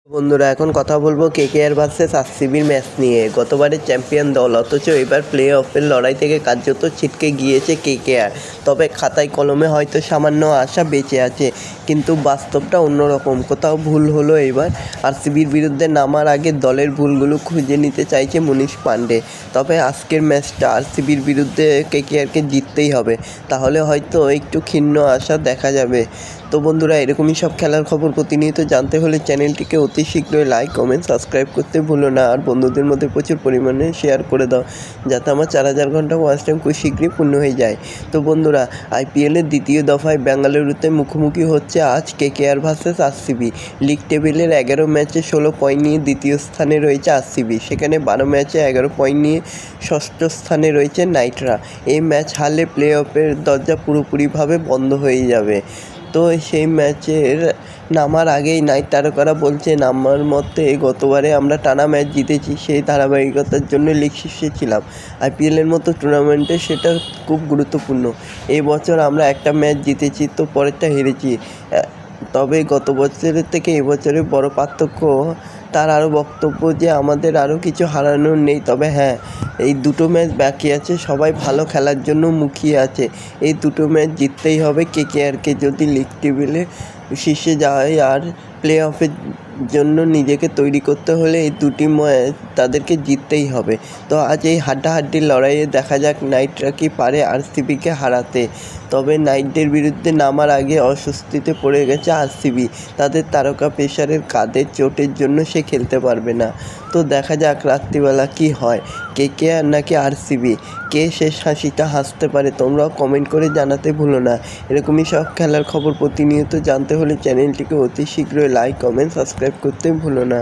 বন্ধুরা এখন কথা বলবো কেকেআর ভার্সেস আরসিবির ম্যাচ নিয়ে। গতবারের চ্যাম্পিয়ন দল, অথচ এবার প্লে অফের লড়াই থেকে কার্যত ছিটকে গিয়েছে কেকেআর। তবে খাতায় কলমে হয়তো সামান্য আশা বেঁচে আছে, কিন্তু বাস্তবটা অন্যরকম। কোথাও ভুল হলো এবার। আরসিবির বিরুদ্ধে নামার আগে দলের ভুলগুলো খুঁজে নিতে চাইছে মনীষ পাণ্ডে। তবে আজকের ম্যাচটা আরসিবির বিরুদ্ধে কেকেআরকে জিততেই হবে, তাহলে হয়তো একটু ক্ষীণ আশা দেখা যাবে। তো বন্ধুরা, এরকমই সব খেলার খবর প্রতিনিয়ত জানতে হলে চ্যানেলটিকে অতি শীঘ্রই লাইক, কমেন্ট, সাবস্ক্রাইব করতে ভুলো না। আর বন্ধুদের মধ্যে প্রচুর পরিমাণে শেয়ার করে দাও, যাতে আমার 4000 ঘন্টা ওয়াচ টাইম খুব শীঘ্রই পূর্ণ হয়ে যায়। তো বন্ধুরা, আইপিএলের দ্বিতীয় দফায় বেঙ্গালুরুতে মুখোমুখি হচ্ছে আজ কেকেআর ভার্সেস আরসিবি। লিগ টেবিলের 11 ম্যাচে 16 পয়েন্ট নিয়ে দ্বিতীয় স্থানে রয়েছে আরসিবি। সেখানে 12 ম্যাচে 11 পয়েন্ট নিয়ে ষষ্ঠ স্থানে রয়েছে নাইটরা। এই ম্যাচ হারলে প্লে অফের দরজা পুরোপুরিভাবে বন্ধ হয়ে যাবে। তো সেই ম্যাচের নামার আগেই নাইট তারকারা বলছেন, আমার মতে গতবারে আমরা টানা ম্যাচ জিতেছি, সেই ধারাবাহিকতার জন্য লিগ শীর্ষে ছিলাম। আইপিএলের মতো টুর্নামেন্টে সেটা খুব গুরুত্বপূর্ণ। এই বছর আমরা একটা ম্যাচ জিতেছি, তো পরেরটা হেরেছি। তবে গত বছরের থেকে এবছরে বড় পার্থক্য। তার আরও বক্তব্য যে আমাদের আরও কিছু হারানোর নেই, তবে হ্যাঁ, এই দুটো ম্যাচ বাকি আছে। সবাই ভালো খেলার জন্য মুখিয়ে আছে। এই দুটো ম্যাচ জিততেই হবে কেকেআরকে, যদি লিগ টেবিলে শীর্ষে যায় আর প্লে অফের জন্য নিজেকে তৈরি করতে হলে এই দুটি ম্যাচ তাদেরকে জিততেই হবে। তো আজ এই হাড্ডাহাড্ডির লড়াইয়ে দেখা যাক নাইটরা কি পারে আরসিবিকে হারাতে। তবে নাইটদের বিরুদ্ধে নামার আগে অস্বস্তিতে পড়ে গেছে আরসিবি। তাদের তারকা পেসারের কাঁধের চোটের জন্য সে খেলতে পারবে না। তো দেখা যাক রাত্রিবেলা কি হয়, কেকেআর নাকি আরসিবি, কে শেষ হাসিটা হাসতে পারে। তোমরাও কমেন্ট করে জানাতে ভুলো না। এরকমই সব খেলার খবর প্রতিনিয়ত জানতে হলে চ্যানেলটিকে অতি শীঘ্রই লাইক, কমেন্ট, সাবস্ক্রাইব করতে ভুলো না।